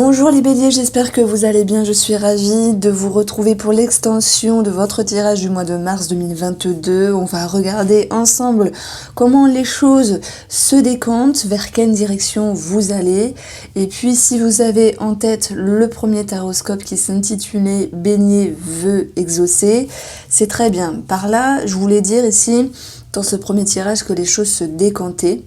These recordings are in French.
Bonjour les béliers, j'espère que vous allez bien. Je suis ravie de vous retrouver pour l'extension de votre tirage du mois de mars 2022. On va regarder ensemble comment les choses se décantent, vers quelle direction vous allez. Et puis si vous avez en tête le premier taroscope qui s'intitulait Bélier veut exaucer, c'est très bien. Par là, je voulais dire ici, dans ce premier tirage, que les choses se décantaient.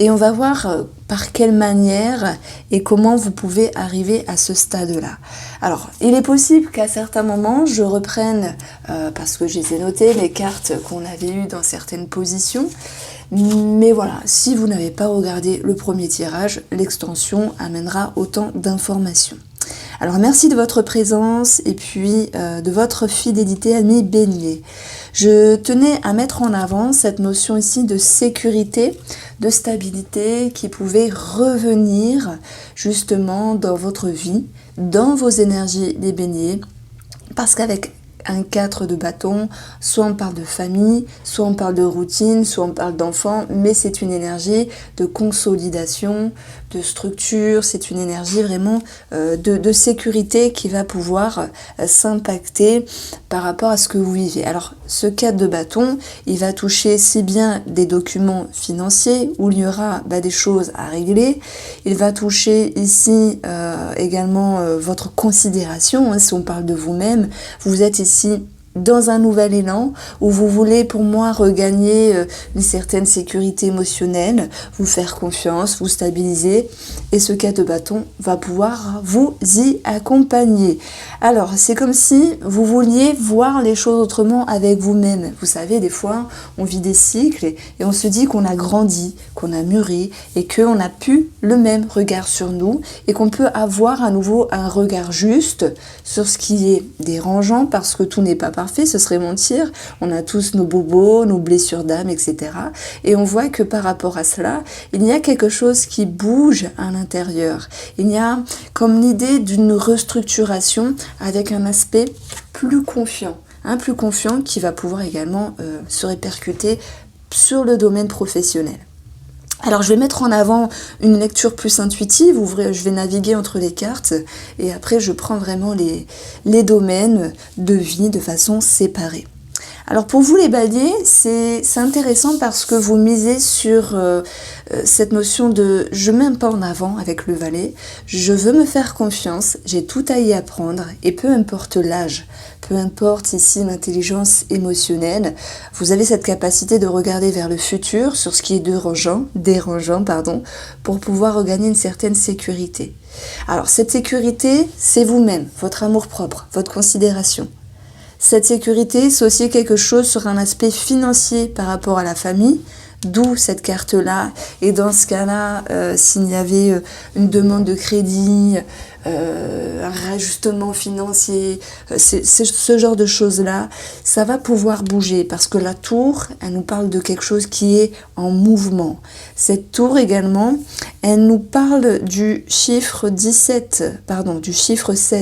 Et on va voir par quelle manière et comment vous pouvez arriver à ce stade-là. Alors, il est possible qu'à certains moments, je reprenne, parce que je les ai notées, les cartes qu'on avait eues dans certaines positions. Mais voilà, si vous n'avez pas regardé le premier tirage, l'extension amènera autant d'informations. Alors merci de votre présence et puis de votre fidélité, amis béliers. Je tenais à mettre en avant cette notion ici de sécurité, de stabilité qui pouvait revenir justement dans votre vie, dans vos énergies les béliers, parce qu'avec un 4 de bâton, soit on parle de famille, soit on parle de routine, soit on parle d'enfant, mais c'est une énergie de consolidation, de structure, c'est une énergie vraiment de sécurité qui va pouvoir s'impacter par rapport à ce que vous vivez. Alors ce 4 de bâton, il va toucher si bien des documents financiers où il y aura des choses à régler, il va toucher ici également votre considération, si on parle de vous-même, vous êtes ici dans un nouvel élan où vous voulez pour moi regagner une certaine sécurité émotionnelle, vous faire confiance, vous stabiliser et ce 4 de bâton va pouvoir vous y accompagner. Alors c'est comme si vous vouliez voir les choses autrement avec vous-même. Vous savez, des fois on vit des cycles et on se dit qu'on a grandi, qu'on a mûri et qu'on n'a plus le même regard sur nous et qu'on peut avoir à nouveau un regard juste sur ce qui est dérangeant parce que tout n'est pas parfait, ce serait mentir. On a tous nos bobos, nos blessures d'âme, etc. Et on voit que par rapport à cela, il y a quelque chose qui bouge à l'intérieur. Il y a comme l'idée d'une restructuration avec un aspect plus confiant. Plus confiant qui va pouvoir également se répercuter sur le domaine professionnel. Alors je vais mettre en avant une lecture plus intuitive, je vais naviguer entre les cartes et après je prends vraiment les domaines de vie de façon séparée. Alors pour vous les béliers, c'est intéressant parce que vous misez sur cette notion de je mets un pas en avant avec le valet, je veux me faire confiance, j'ai tout à y apprendre et peu importe l'âge, peu importe ici l'intelligence émotionnelle, vous avez cette capacité de regarder vers le futur sur ce qui est dérangeant, pour pouvoir regagner une certaine sécurité. Alors cette sécurité, c'est vous-même, votre amour-propre, votre considération. Cette sécurité, c'est aussi quelque chose sur un aspect financier par rapport à la famille, d'où cette carte-là. Et dans ce cas-là, s'il y avait une demande de crédit, un rajustement financier, c'est ce genre de choses-là, ça va pouvoir bouger parce que la tour, elle nous parle de quelque chose qui est en mouvement. Cette tour également, elle nous parle du chiffre 16,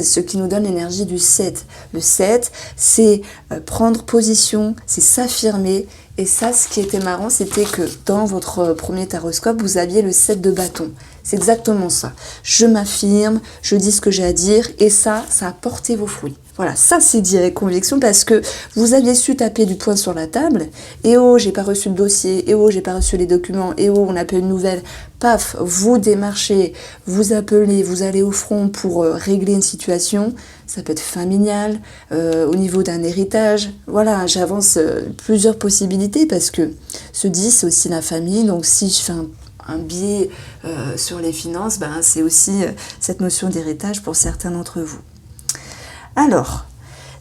ce qui nous donne l'énergie du 7. Le 7, c'est prendre position, c'est s'affirmer. Et ça, ce qui était marrant, c'était que dans votre premier taroscope, vous aviez le 7 de bâton. C'est exactement ça. Je m'affirme, je dis ce que j'ai à dire, et ça a porté vos fruits. Voilà, ça c'est dit avec conviction parce que vous aviez su taper du poing sur la table, et oh, j'ai pas reçu le dossier, et oh, j'ai pas reçu les documents, et oh, on appelle une nouvelle. Paf, vous démarchez, vous appelez, vous allez au front pour régler une situation. Ça peut être familial, au niveau d'un héritage. Voilà, j'avance plusieurs possibilités parce que ce 10, c'est aussi la famille. Donc si je fais un biais sur les finances, c'est aussi cette notion d'héritage pour certains d'entre vous. Alors,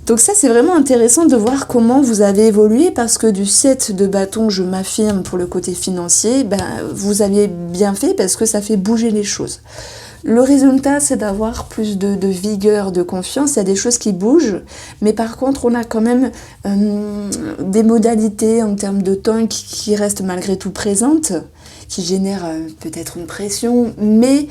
donc ça c'est vraiment intéressant de voir comment vous avez évolué parce que du 7 de bâton, je m'affirme pour le côté financier, vous aviez bien fait parce que ça fait bouger les choses. Le résultat, c'est d'avoir plus de vigueur, de confiance. Il y a des choses qui bougent, mais par contre, on a quand même des modalités en termes de temps qui restent malgré tout présentes, qui génèrent peut-être une pression, mais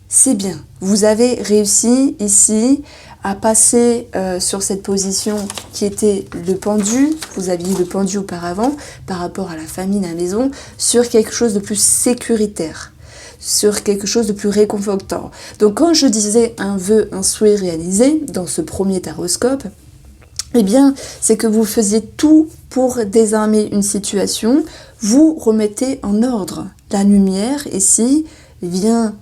c'est bien. Vous avez réussi ici à passer sur cette position qui était le pendu, vous aviez le pendu auparavant, par rapport à la famille, la maison, sur quelque chose de plus sécuritaire. sur quelque chose de plus réconfortant. Donc quand je disais un vœu, un souhait réalisé dans ce premier taroscope, eh bien, c'est que vous faisiez tout pour désarmer une situation, vous remettez en ordre. La lumière, ici, vient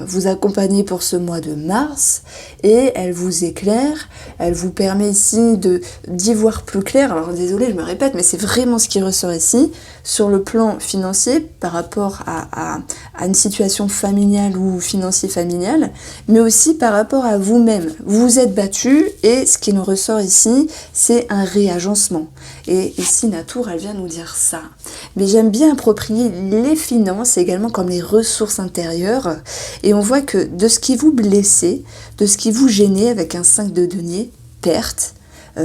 vous accompagner pour ce mois de mars et elle vous éclaire, elle vous permet ici d'y voir plus clair. Alors désolé, je me répète, mais c'est vraiment ce qui ressort ici, sur le plan financier par rapport à une situation familiale ou financier-familiale, mais aussi par rapport à vous-même. Vous vous êtes battu et ce qui nous ressort ici, c'est un réagencement. Et ici, Natour, elle vient nous dire ça. Mais j'aime bien approprier les finances également comme les ressources intérieures. Et on voit que de ce qui vous blessait, de ce qui vous gênait avec un 5 de denier, perte,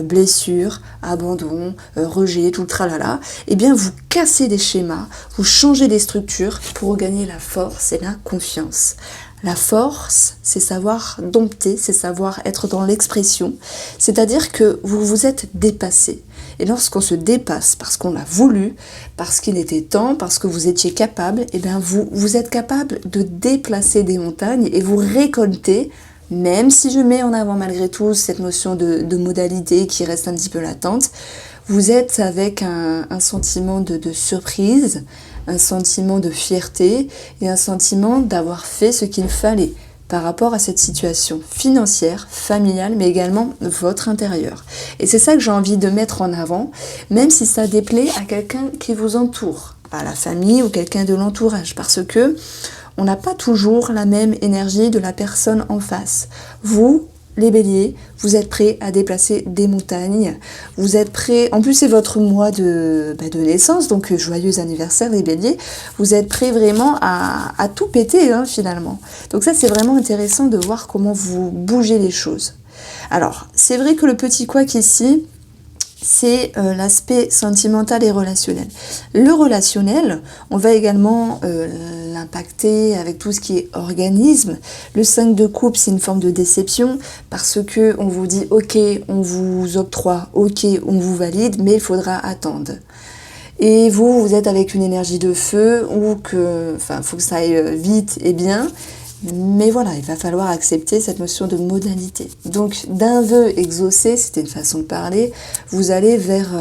blessure, abandon, rejet, tout le tralala, eh bien vous cassez des schémas, vous changez des structures pour regagner la force et la confiance. La force, c'est savoir dompter, c'est savoir être dans l'expression, c'est-à-dire que vous vous êtes dépassé. Et lorsqu'on se dépasse parce qu'on a voulu, parce qu'il était temps, parce que vous étiez capable, eh bien vous êtes capable de déplacer des montagnes et vous récoltez, même si je mets en avant malgré tout cette notion de modalité qui reste un petit peu latente, vous êtes avec un sentiment de surprise, un sentiment de fierté et un sentiment d'avoir fait ce qu'il fallait par rapport à cette situation financière, familiale, mais également votre intérieur. Et c'est ça que j'ai envie de mettre en avant, même si ça déplaît à quelqu'un qui vous entoure, à la famille ou quelqu'un de l'entourage, parce que on n'a pas toujours la même énergie de la personne en face. Vous, les béliers, vous êtes prêts à déplacer des montagnes, vous êtes prêts, en plus c'est votre mois de naissance, donc joyeux anniversaire les béliers, vous êtes prêts vraiment à tout péter finalement. Donc ça c'est vraiment intéressant de voir comment vous bougez les choses. Alors, c'est vrai que le petit couac ici, c'est l'aspect sentimental et relationnel. Le relationnel, on va également l'impacter avec tout ce qui est organisme. Le 5 de coupe, c'est une forme de déception parce que on vous dit ok, on vous octroie, ok, on vous valide, mais il faudra attendre. Et vous êtes avec une énergie de feu ou faut que ça aille vite et bien. Mais voilà, il va falloir accepter cette notion de modalité. Donc, d'un vœu exaucé, c'était une façon de parler, vous allez vers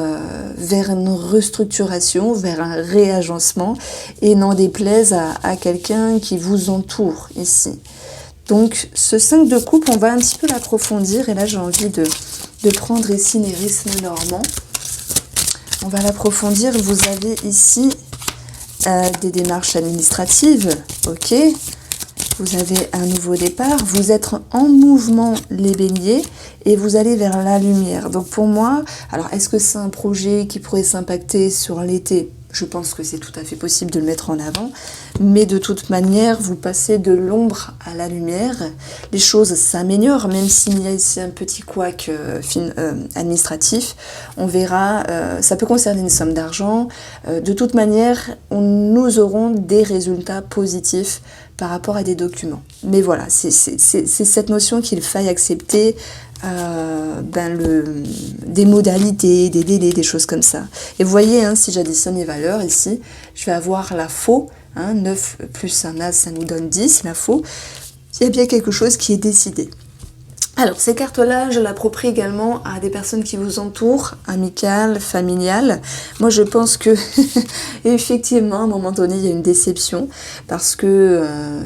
une restructuration, vers un réagencement, et n'en déplaise à quelqu'un qui vous entoure ici. Donc, ce 5 de coupe, on va un petit peu l'approfondir, et là j'ai envie de prendre ici Nérisme normand. On va l'approfondir, vous avez ici des démarches administratives, ok. Vous avez un nouveau départ, vous êtes en mouvement les béliers et vous allez vers la lumière. Donc pour moi, alors est-ce que c'est un projet qui pourrait s'impacter sur l'été ? Je pense que c'est tout à fait possible de le mettre en avant, mais de toute manière, vous passez de l'ombre à la lumière, les choses s'améliorent, même s'il y a ici un petit couac administratif, on verra, ça peut concerner une somme d'argent, de toute manière, nous aurons des résultats positifs par rapport à des documents. Mais voilà, c'est cette notion qu'il faille accepter, des modalités, des délais, des choses comme ça. Et vous voyez, si j'additionne les valeurs ici, je vais avoir la faux, 9 plus un as, ça nous donne 10, la faux. Il y a bien quelque chose qui est décidé. Alors, ces cartes-là, je l'approprie également à des personnes qui vous entourent, amicales, familiales. Moi, je pense que, effectivement, à un moment donné, il y a une déception parce que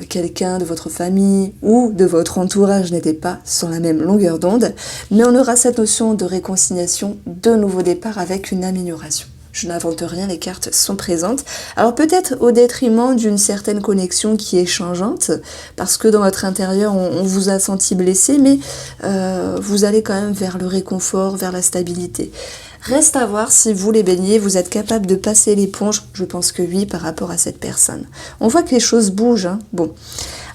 quelqu'un de votre famille ou de votre entourage n'était pas sur la même longueur d'onde. Mais on aura cette notion de réconciliation, de nouveau départ avec une amélioration. Je n'invente rien, les cartes sont présentes. Alors peut-être au détriment d'une certaine connexion qui est changeante, parce que dans votre intérieur, on vous a senti blessé, mais vous allez quand même vers le réconfort, vers la stabilité. Reste à voir si vous, les béliers, vous êtes capable de passer l'éponge. Je pense que oui, par rapport à cette personne. On voit que les choses bougent. Bon.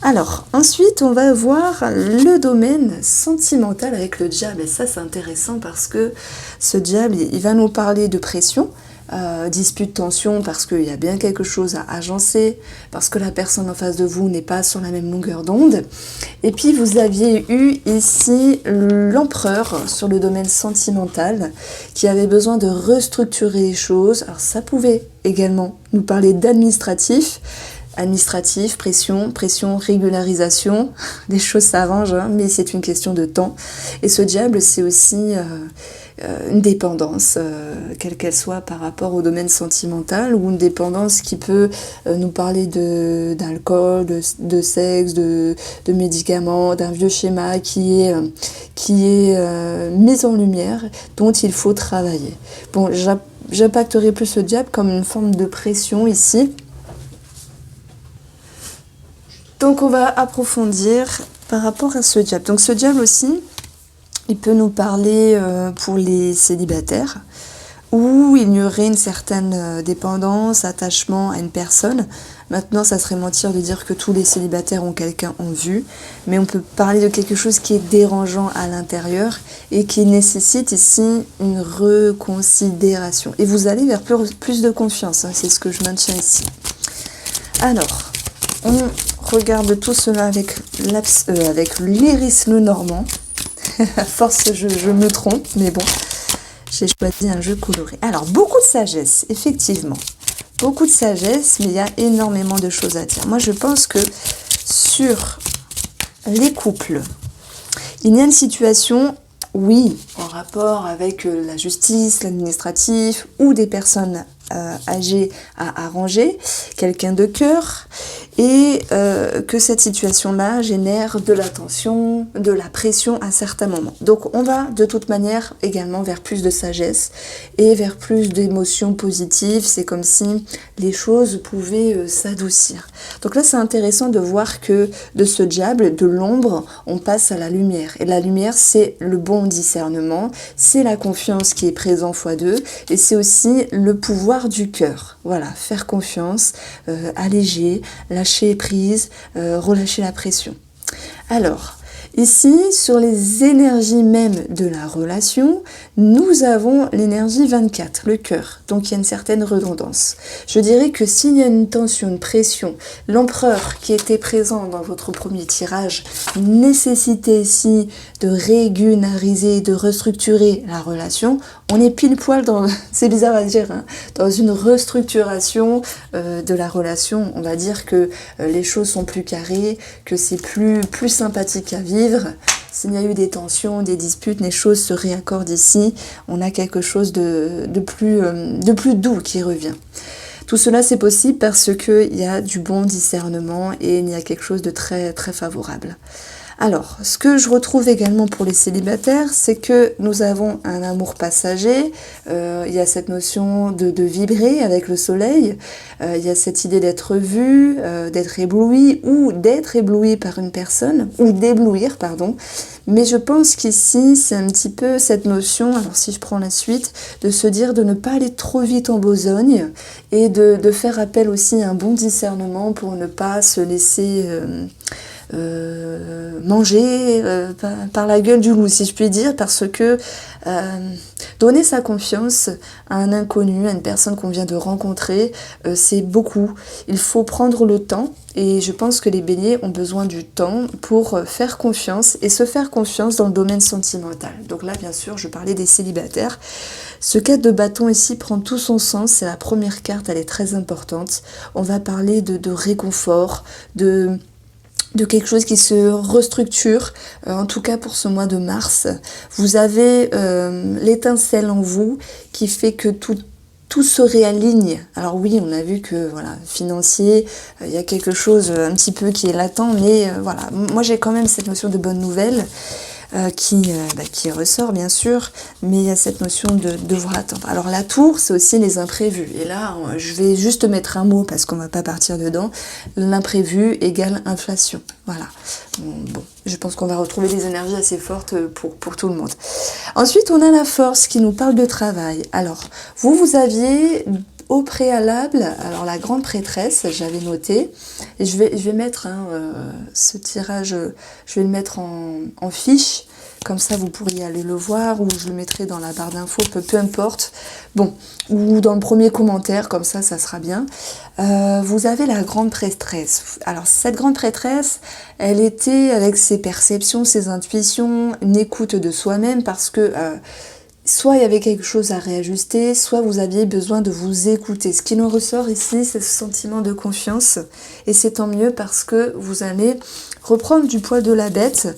Alors, ensuite, on va voir le domaine sentimental avec le diable. Et ça, c'est intéressant parce que ce diable, il va nous parler de pression, dispute, tension, parce qu'il y a bien quelque chose à agencer, parce que la personne en face de vous n'est pas sur la même longueur d'onde. Et puis, vous aviez eu ici l'empereur sur le domaine sentimental qui avait besoin de restructurer les choses. Alors, ça pouvait également nous parler d'administratif, administratif, pression, régularisation, les choses s'arrangent, hein, mais c'est une question de temps. Et ce diable, c'est aussi une dépendance, quelle qu'elle soit par rapport au domaine sentimental, ou une dépendance qui peut nous parler d'alcool, de sexe, de médicaments, d'un vieux schéma qui est mis en lumière, dont il faut travailler. Bon, j'impacterai plus le diable comme une forme de pression ici. Donc on va approfondir par rapport à ce diable. Donc ce diable aussi, il peut nous parler pour les célibataires, où il y aurait une certaine dépendance, attachement à une personne. Maintenant, ça serait mentir de dire que tous les célibataires ont quelqu'un en vue, mais on peut parler de quelque chose qui est dérangeant à l'intérieur et qui nécessite ici une reconsidération. Et vous allez vers plus de confiance, hein, c'est ce que je maintiens ici. Alors, on regarde tout cela avec l'iris le normand. À force, je me trompe, mais bon, j'ai choisi un jeu coloré. Alors, beaucoup de sagesse, effectivement. Beaucoup de sagesse, mais il y a énormément de choses à dire. Moi, je pense que sur les couples, il y a une situation, oui, en rapport avec la justice, l'administratif, ou des personnes âgées à arranger, quelqu'un de cœur, et que cette situation-là génère de la tension, de la pression à certains moments. Donc on va de toute manière également vers plus de sagesse et vers plus d'émotions positives. C'est comme si les choses pouvaient s'adoucir. Donc là c'est intéressant de voir que de ce diable, de l'ombre, on passe à la lumière. Et la lumière c'est le bon discernement, c'est la confiance qui est présent x2 et c'est aussi le pouvoir du cœur. Voilà, faire confiance, alléger, lâcher prise, relâcher la pression. Alors, ici, sur les énergies même de la relation, nous avons l'énergie 24, le cœur. Donc, il y a une certaine redondance. Je dirais que s'il y a une tension, une pression, l'empereur qui était présent dans votre premier tirage nécessitait ici de régulariser, de restructurer la relation, on est pile poil dans, c'est bizarre à dire, hein, dans une restructuration de la relation. On va dire que les choses sont plus carrées, que c'est plus sympathique à vivre. S'il y a eu des tensions, des disputes, les choses se réaccordent ici. On a quelque chose de plus doux qui revient. Tout cela, c'est possible parce qu'il y a du bon discernement et il y a quelque chose de très, très favorable. Alors, ce que je retrouve également pour les célibataires, c'est que nous avons un amour passager, il y a cette notion de vibrer avec le soleil, il y a cette idée d'être vu, d'être ébloui ou d'être ébloui par une personne, ou d'éblouir, pardon. Mais je pense qu'ici, c'est un petit peu cette notion, alors si je prends la suite, de se dire de ne pas aller trop vite en besogne et de faire appel aussi à un bon discernement pour ne pas se laisser manger par la gueule du loup, si je puis dire, parce que donner sa confiance à un inconnu, à une personne qu'on vient de rencontrer, c'est beaucoup. Il faut prendre le temps et je pense que les béliers ont besoin du temps pour faire confiance et se faire confiance dans le domaine sentimental. Donc là, bien sûr, je parlais des célibataires. Ce 4 de bâton ici prend tout son sens, c'est la première carte, elle est très importante. On va parler de réconfort, de quelque chose qui se restructure, en tout cas pour ce mois de mars. Vous avez l'étincelle en vous qui fait que tout se réaligne. Alors oui, on a vu que voilà, financier, il y a quelque chose un petit peu qui est latent, mais voilà, moi j'ai quand même cette notion de bonne nouvelle qui ressort bien sûr, mais il y a cette notion de devoir attendre. Alors la tour, c'est aussi les imprévus. Et là, je vais juste mettre un mot parce qu'on va pas partir dedans. L'imprévu égale inflation. Voilà. Bon, je pense qu'on va retrouver des énergies assez fortes pour tout le monde. Ensuite, on a la force qui nous parle de travail. Alors, vous aviez au préalable, alors la grande prêtresse, j'avais noté, et je vais mettre ce tirage, je vais le mettre en fiche, comme ça vous pourriez aller le voir, ou je le mettrai dans la barre d'infos, peu importe, bon, ou dans le premier commentaire, comme ça sera bien. Vous avez la grande prêtresse. Alors cette grande prêtresse, elle était avec ses perceptions, ses intuitions, une écoute de soi-même, parce que soit il y avait quelque chose à réajuster, soit vous aviez besoin de vous écouter. Ce qui nous ressort ici, c'est ce sentiment de confiance. Et c'est tant mieux parce que vous allez reprendre du poil de la bête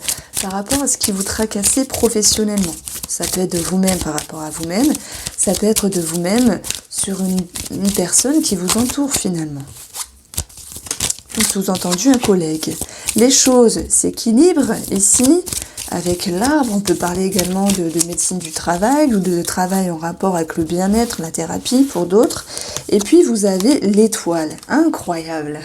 par rapport à ce qui vous tracassait professionnellement. Ça peut être de vous-même par rapport à vous-même, ça peut être de vous-même sur une personne qui vous entoure finalement. Sous-entendu un collègue. Les choses s'équilibrent ici. Avec l'arbre, on peut parler également de médecine du travail ou de travail en rapport avec le bien-être, la thérapie pour d'autres. Et puis vous avez l'étoile, incroyable.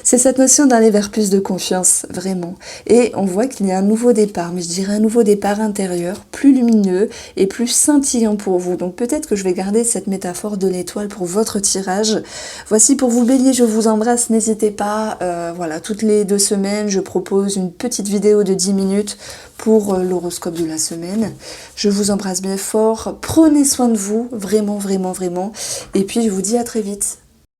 C'est cette notion d'aller vers plus de confiance, vraiment. Et on voit qu'il y a un nouveau départ, mais je dirais un nouveau départ intérieur, plus lumineux et plus scintillant pour vous. Donc peut-être que je vais garder cette métaphore de l'étoile pour votre tirage. Voici pour vous Bélier, je vous embrasse, n'hésitez pas. Voilà, toutes les 2 semaines, je propose une petite vidéo de 10 minutes pour l'horoscope de la semaine. Je vous embrasse bien fort, prenez soin de vous, vraiment, vraiment, vraiment. Et puis je vous dis à très vite.